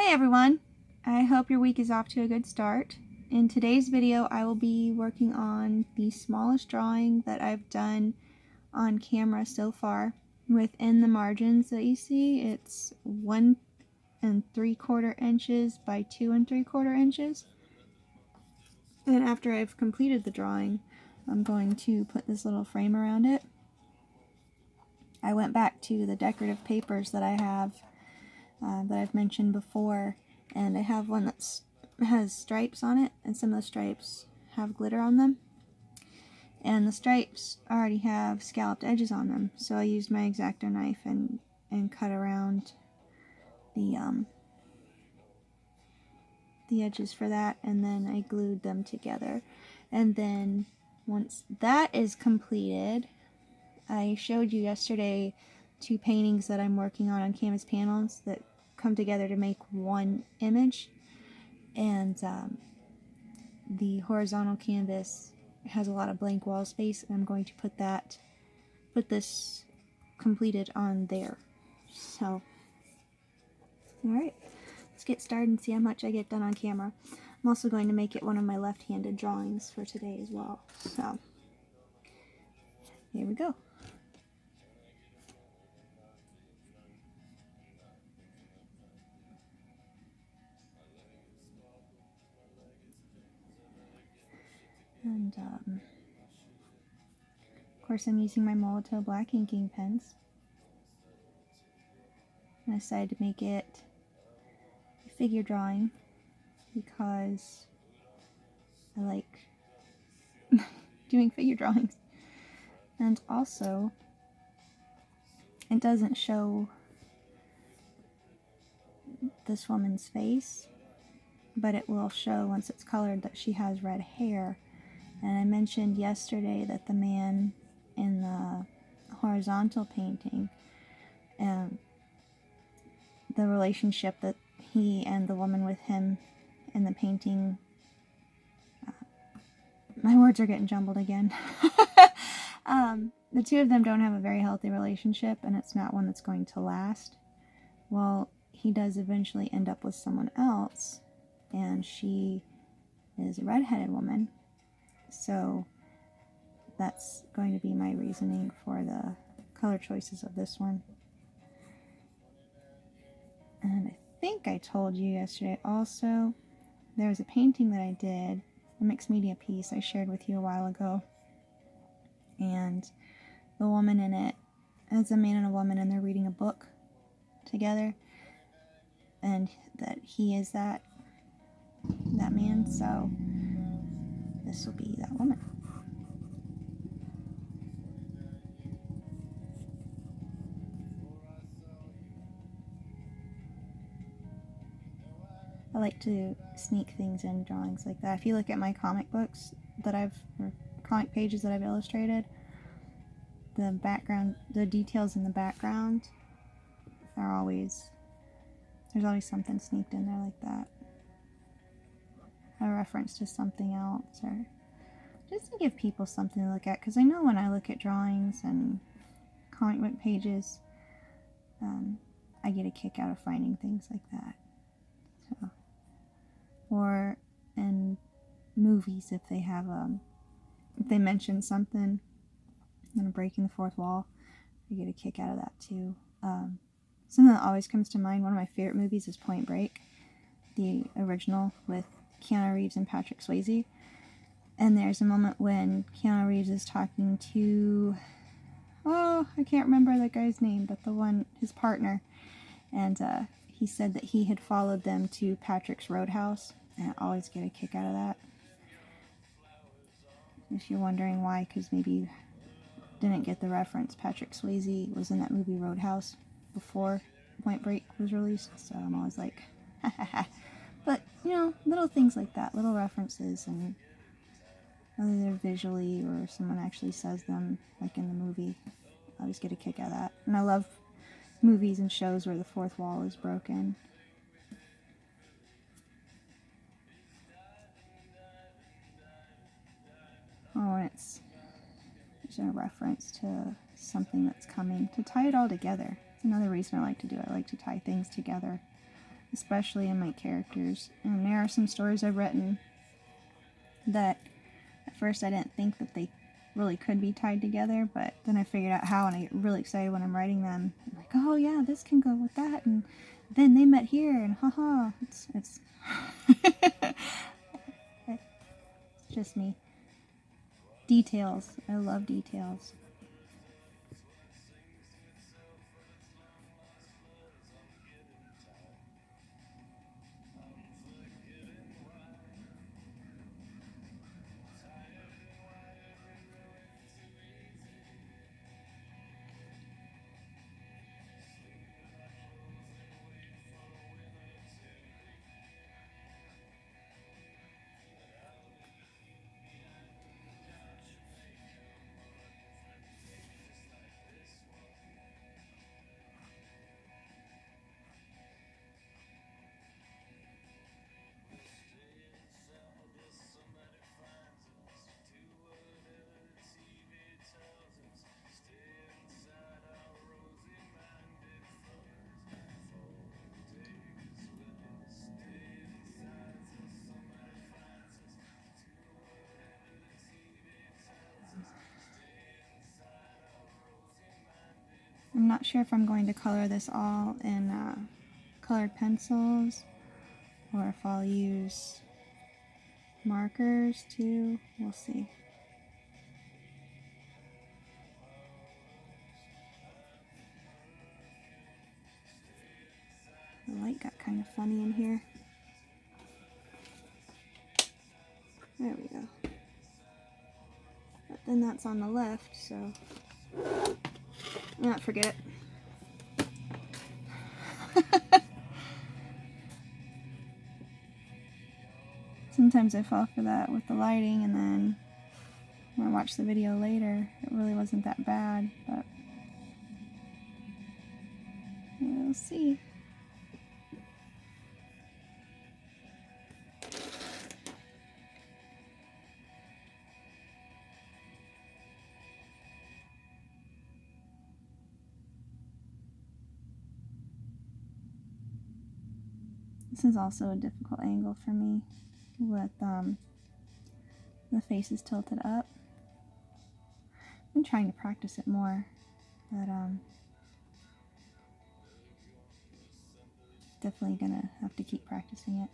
Hey everyone! I hope your week is off to a good start. In today's video I will be working on the smallest drawing that I've done on camera so far. Within the margins that you see, it's 1 3/4 inches by 2 3/4 inches. And after I've completed the drawing, I'm going to put this little frame around it. I went back to the decorative papers that I have that I've mentioned before, and I have one that has stripes on it, and some of the stripes have glitter on them, and the stripes already have scalloped edges on them, so I used my X-Acto knife and cut around the edges for that, and then I glued them together. And then once that is completed, I showed you yesterday 2 paintings that I'm working on canvas panels that come together to make one image, and the horizontal canvas has a lot of blank wall space, and I'm going to put this completed on there. So, alright, let's get started and see how much I get done on camera. I'm also going to make it one of my left-handed drawings for today as well. So, here we go. And, of course, I'm using my Molotow black inking pens. I decided to make it a figure drawing because I like doing figure drawings. And also, it doesn't show this woman's face, but it will show once it's colored that she has red hair. And I mentioned yesterday that the man in the horizontal painting, the relationship that he and the woman with him in the painting, my words are getting jumbled again. The two of them don't have a very healthy relationship, and it's not one that's going to last. Well, he does eventually end up with someone else, and she is a redheaded woman. So that's going to be my reasoning for the color choices of this one. And I think I told you yesterday also, there was a painting that I did, a mixed media piece I shared with you a while ago. And the woman in it is a man and a woman, and they're reading a book together. And that he is that man, so this will be that woman. I like to sneak things in drawings like that. If you look at my comic books or comic pages that I've illustrated, the background, the details in the background are always, there's always something sneaked in there like that. A reference to something else, or just to give people something to look at, because I know when I look at drawings and comic book pages, I get a kick out of finding things like that. So, or in movies, if they have if they mention something, breaking the fourth wall, I get a kick out of that too. Something that always comes to mind, one of my favorite movies is Point Break, the original with Keanu Reeves and Patrick Swayze. And there's a moment when Keanu Reeves is talking to, I can't remember that guy's name, but his partner, and he said that he had followed them to Patrick's Roadhouse, and I always get a kick out of that. If you're wondering why, because maybe you didn't get the reference, Patrick Swayze was in that movie Roadhouse before Point Break was released, so I'm always like, ha ha ha. But, you know, little things like that, little references, and whether they're visually or someone actually says them, like in the movie, I always get a kick out of that. And I love movies and shows where the fourth wall is broken. Oh, and it's a reference to something that's coming, to tie it all together. It's another reason I like to do it. I like to tie things together. especially in my characters. And there are some stories I've written that at first I didn't think that they really could be tied together, but then I figured out how, and I get really excited when I'm writing them. I'm like, oh yeah, this can go with that, and then they met here, and haha, it's it's just me. Details. I love details. I'm not sure if I'm going to color this all in colored pencils or if I'll use markers too. We'll see. The light got kind of funny in here. There we go. But then that's on the left, so not forget it. Sometimes I fall for that with the lighting, and then when I watch the video later, it really wasn't that bad, but we'll see. This is also a difficult angle for me with the faces tilted up. I'm trying to practice it more, but definitely gonna have to keep practicing it.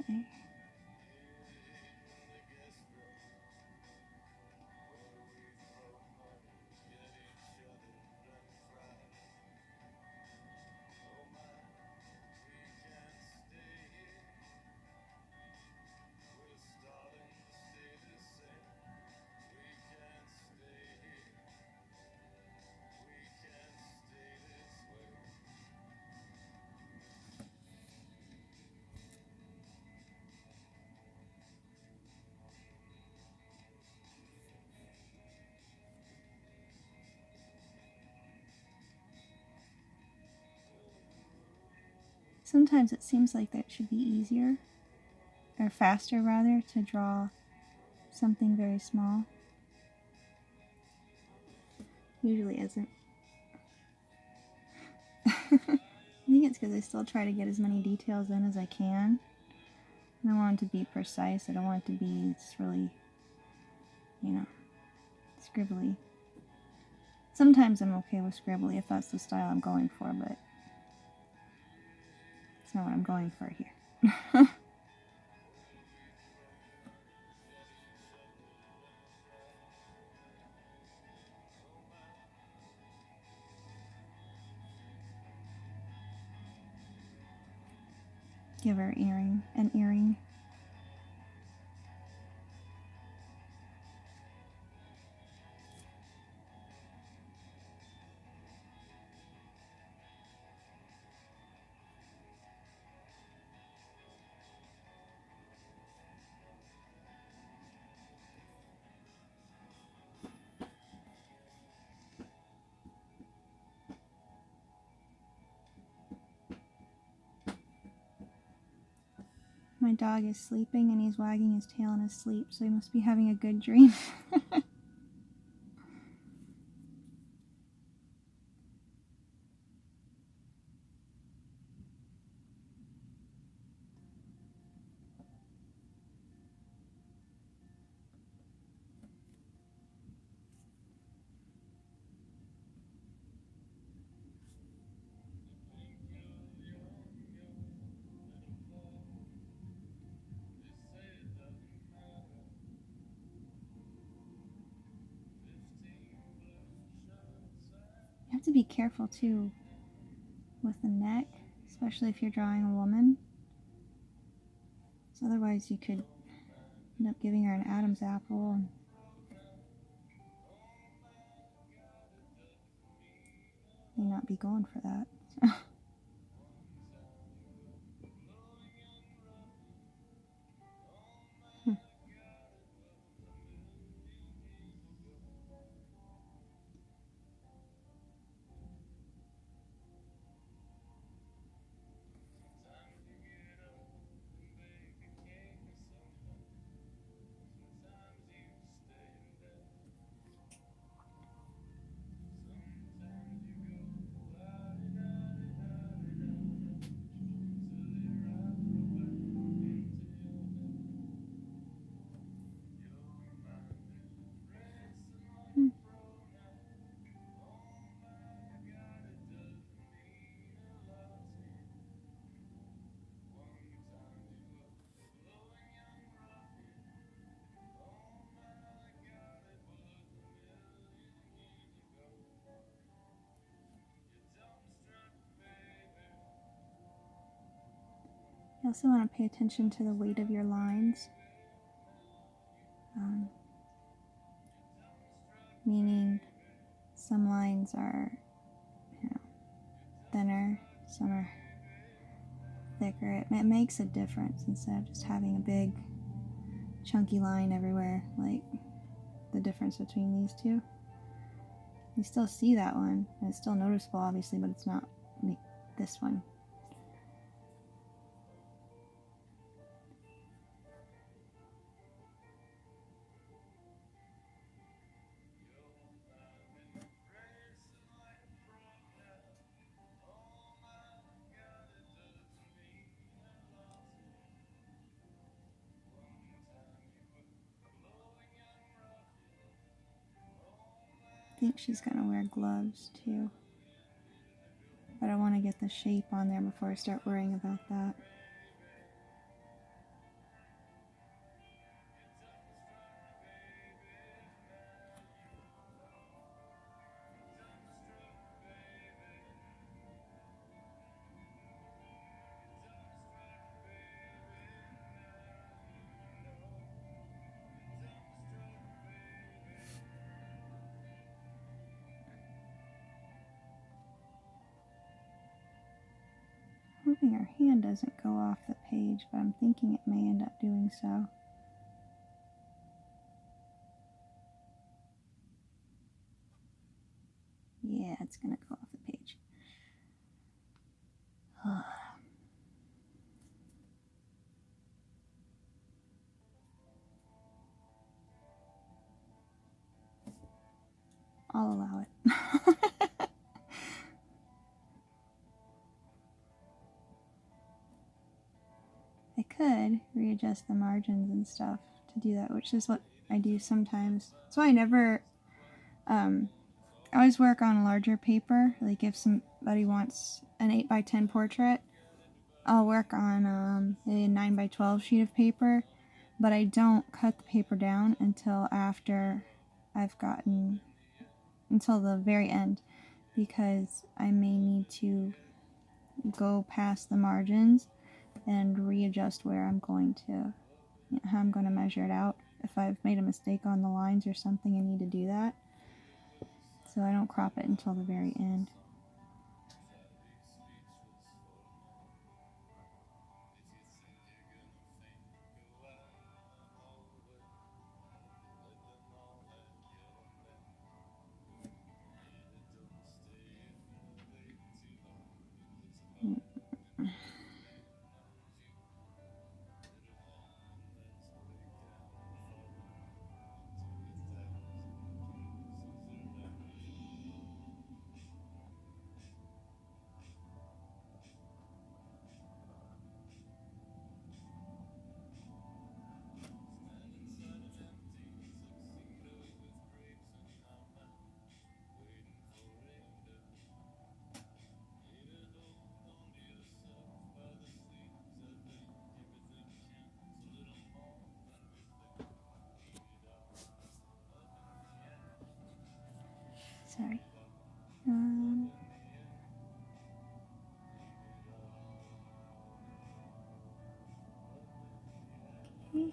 Okay. Sometimes it seems like that should be easier, or faster rather, to draw something very small. Usually isn't. I think it's because I still try to get as many details in as I can. And I want it to be precise. I don't want it to be just really, scribbly. Sometimes I'm okay with scribbly if that's the style I'm going for, but it's not what I'm going for here. give her an earring. My dog is sleeping and he's wagging his tail in his sleep, so he must be having a good dream. You have to be careful too with the neck, especially if you're drawing a woman. So otherwise you could end up giving her an Adam's apple and may not be going for that. You also want to pay attention to the weight of your lines. Meaning some lines are, thinner, some are thicker. It makes a difference instead of just having a big chunky line everywhere, like the difference between these two. You still see that one, and it's still noticeable obviously, but it's not like this one. I think she's gonna wear gloves too, but I want to get the shape on there before I start worrying about that. Hoping her hand doesn't go off the page, but I'm thinking it may end up doing so. Yeah, it's gonna go off the page. I'll allow it. I could readjust the margins and stuff to do that, which is what I do sometimes. So I never, I always work on larger paper. Like if somebody wants an 8x10 portrait, I'll work on a 9x12 sheet of paper, but I don't cut the paper down until after I've gotten, until the very end, because I may need to go past the margins and readjust where I'm going to, how I'm going to measure it out. If I've made a mistake on the lines or something, I need to do that. So I don't crop it until the very end. Sorry. Okay.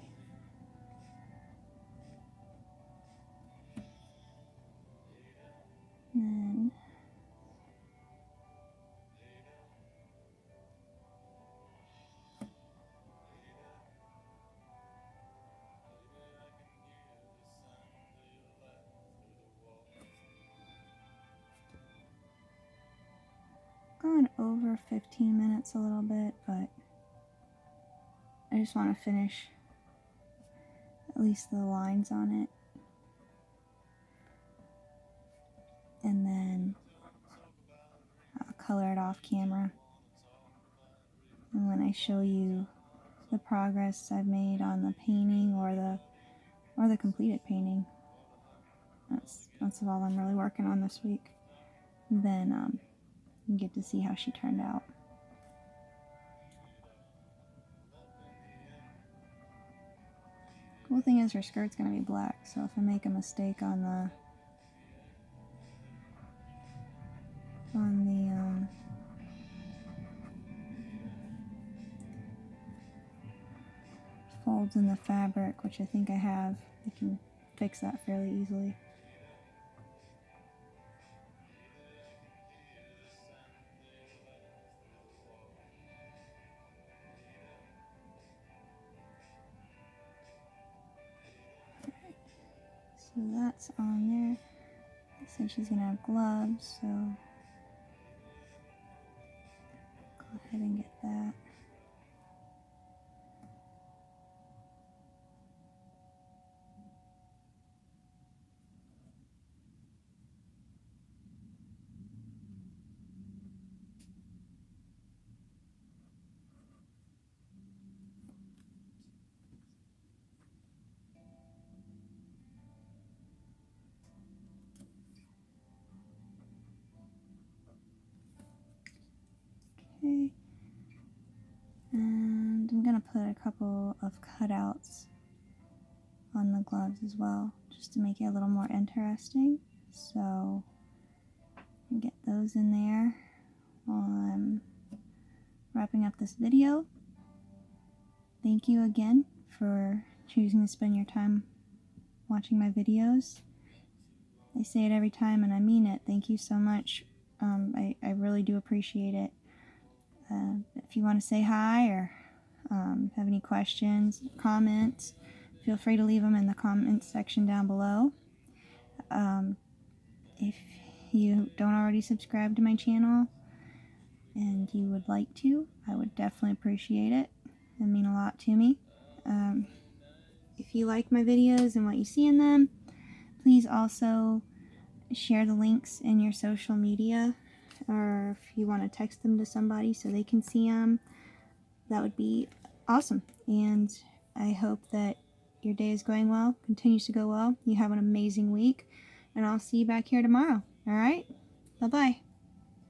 Then gone over 15 minutes a little bit, but I just want to finish at least the lines on it. And then I'll color it off camera. And when I show you the progress I've made on the painting or the completed painting, that's all I'm really working on this week. Then you get to see how she turned out. Cool thing is her skirt's gonna be black, so if I make a mistake on the folds in the fabric, which I think I have, I can fix that fairly easily. So that's on there. They said she's gonna have gloves, so go ahead and get that. Okay. And I'm gonna put a couple of cutouts on the gloves as well, just to make it a little more interesting. So get those in there while I'm wrapping up this video. Thank you again for choosing to spend your time watching my videos. I say it every time and I mean it. Thank you so much. I really do appreciate it. If you want to say hi or have any questions, comments, feel free to leave them in the comments section down below. If you don't already subscribe to my channel and you would like to, I would definitely appreciate it. It means a lot to me. If you like my videos and what you see in them, please also share the links in your social media, or if you want to text them to somebody so they can see them, that would be awesome. And I hope that your day is going well, continues to go well. You have an amazing week, and I'll see you back here tomorrow. All right? Bye-bye.